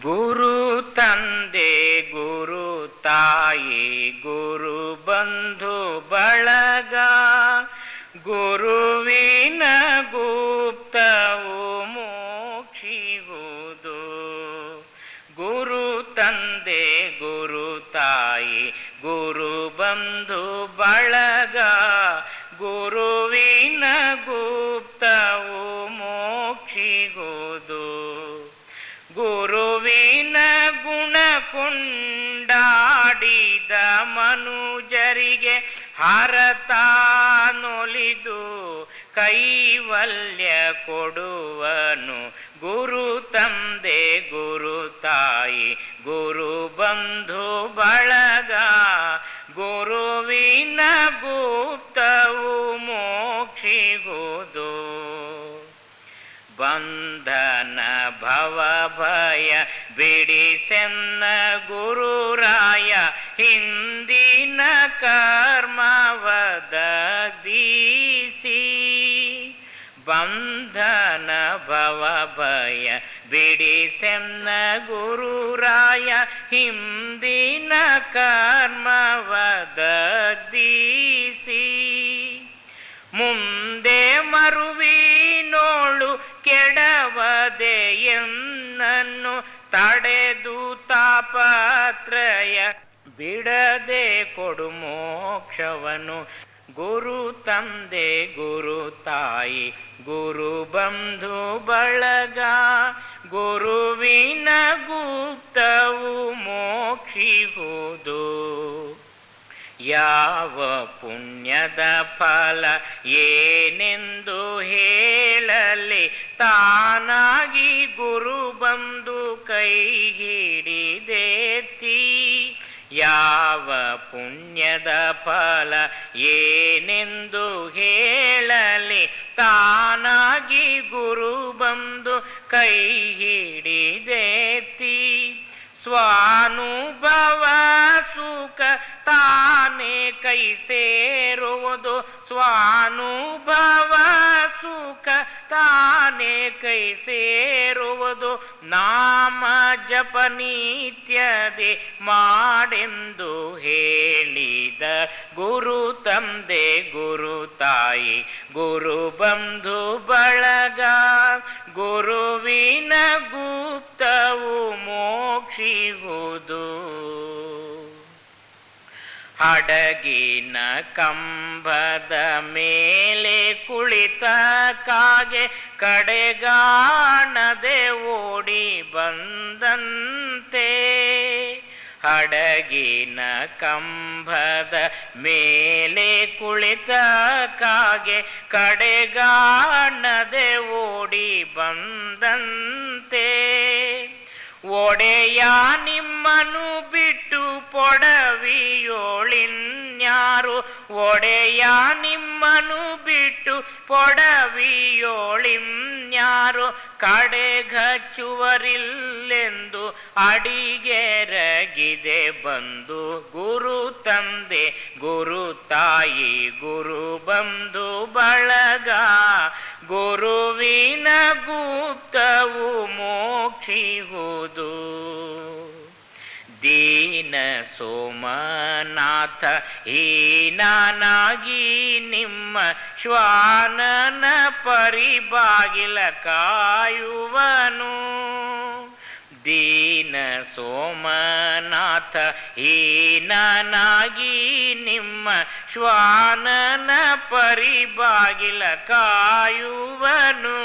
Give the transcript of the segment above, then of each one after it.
ಗುರು ತಂದೆ ಗುರು ತಾಯಿ ಗುರು ಬಂಧು ಬಳಗ ಗುರುವಿನ ಗುಪ್ತವು ಮೋಕ್ಷಿಗುವುದು. ಗುರು ತಂದೆ ಗುರು ತಾಯಿ ಗುರು ಬಂಧು ಬಳಗ ಗುರುವಿನ ಗುಪ್ತವು ಮೋಕ್ಷಿಗುವುದು. ಗುರುವಿನ ಗುಣ ಕೊಂಡಾಡಿದ ಮನುಜರಿಗೆ ಹರತಾನೊಲಿದು ಕೈವಲ್ಯ ಕೊಡುವನು. ಗುರು ತಂದೆ ಗುರು ತಾಯಿ ಗುರು ಬಂಧು ಬಳಗ ಗುರುವಿನ ಗುಪ್ತವು ಮೋಕ್ಷಿಗುವುದು. ಬಂಧನ ಭವ ಭಯ ಬಿಡಿಸೆನ್ನ ಗುರುರಾಯ ಹಿಂದಿನ ಕರ್ಮವದೀಸಿ. ಬಂಧನ ಭವ ಭಯ ಬಿಡಿಸೆನ್ನ ಗುರುರಾಯ ಹಿಂದಿನ ಕರ್ಮವದೀಸಿ. ಮುಂದೆ ಮರುವಿನೋಳು ಕೆಡವದೆ ಎನ್ನನ್ನು ತಡೆದು ತಾಪತ್ರಯ ಬಿಡದೆ ಕೊಡು ಮೋಕ್ಷವನು. ಗುರು ತಂದೆ ಗುರು ತಾಯಿ ಗುರು ಬಂಧು ಬಳಗ ಗುರುವಿನ ಗುಪ್ತವು ಮೋಕ್ಷಿಗುವುದು. ಯಾವ ಪುಣ್ಯದ ಫಲ ಏನೆಂದು ಹೇಳಲಿ ತಾನಾಗಿ ಗುರು ಬಂದು ಕೈ ಹಿಡಿದೆತ್ತಿ. ಯಾವ ಪುಣ್ಯದ ಫಲ ಏನೆಂದು ಹೇಳಲಿ ತಾನಾಗಿ ಗುರು ಬಂದು ಕೈ ಹಿಡಿದೆತ್ತಿ. ಸ್ವಾನುಭವ ಸುಖ ತಾನೇ ಕೈ ಸೇರುವುದು. ಸ್ವಾನುಭವ ಸುಖ ತಾನೇ ಕೈ ಸೇರುವುದು. ನಾಮ ಜಪ ನಿತ್ಯದೆ ಮಾಡೆಂದು ಹೇಳಿದ ಗುರು ತಂದೆ ಗುರು ತಾಯಿ ಗುರು ಬಂಧು ಬಳಗ ಗುರುವಿನ ಗುಪ್ತವು ಮೋಕ್ಷಿಗುವುದು. ಹಡಗಿನ ಕಂಬದ ಮೇಲೆ ಕುಳಿತ ಕಾಗೆ ಕಡೆಗಾಣದೆ ಓಡಿ ಬಂದಂತೆ. ಹಡಗಿನ ಕಂಬದ ಮೇಲೆ ಕುಳಿತ ಕಾಗೆ ಕಡೆಗಾಣದೆ ಓಡಿ ಬಂದಂತೆ. ಒಡೆಯ ನಿಮ್ಮನು ಬಿಟ್ಟು ಪೊಡವಿಯೋಳಿನ್ಯಾರು. ಒಡೆಯ ನಿಮ್ಮನು ಬಿಟ್ಟು ಪೊಡವಿಯೋಳಿನ್ಯಾರು. ಕಡೆಗಚ್ಚುವರಿಲ್ಲೆಂದು ಅಡಿಗೆರಗಿದೆ ಬಂದು. ಗುರು ತಂದೆ ಗುರು ತಾಯಿ ಗುರು ಬಂಧು ಬಳಗ ಗುರುವಿನ ಗುಪ್ತವು ಮೋಕ್ಷಿಗುವುದು. ದೀನ ಸೋಮನಾಥ ಹೀನಾನಾಗಿ ನಿಮ್ಮ ಶ್ವಾನನ ಪರಿಬಾಗಿಲ ಕಾಯುವನು. ದೀನ ಸೋಮನಾಥ ಹೀನಾನಾಗಿ ನಿಮ್ಮ ಶ್ವಾನನ ಪರಿಬಾಗಿಲ ಕಾಯುವನು.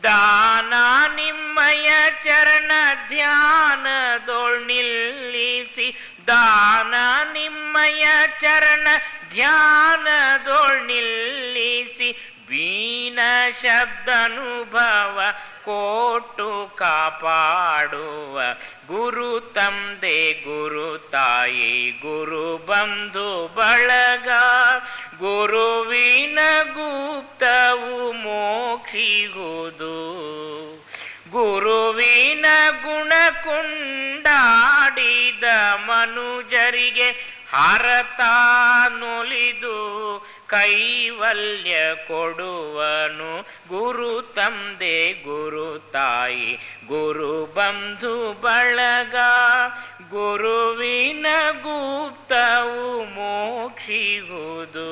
ದಾನ ನಿಮ್ಮಯ ಚರಣ ಧ್ಯಾನದೊಳ್ ನಿಲ್ಲಿಸಿ. ದಾನ ನಿಮ್ಮಯ ಚರಣ ಧ್ಯಾನದೊಳ್ ನಿಲ್ಲಿಸಿ. ವೀಣ ಶಬ್ದಾನುಭವ ಕೊಟ್ಟು ಕಾಪಾಡುವ ಗುರು ತಂದೆ ಗುರು ತಾಯಿ ಗುರು ಬಂಧು ಬಳಗ ಗುರುವಿನ ಗುಪ್ತವು ಮೋಕ್ಷಿಗುವುದು. ಗುರುವಿನ ಗುಣ ಕೊಂಡಾಡಿದ ಮನುಜರಿಗೆ ಹರತಾನೊಲಿದು ಕೈವಲ್ಯ ಕೊಡುವನು. ಗುರು ತಂದೆ ಗುರು ತಾಯಿ ಗುರು ಬಂಧು ಬಳಗ, ಗುರುವಿನ ಗುಪ್ತವು ಮೋಕ್ಷಿಗುವುದು.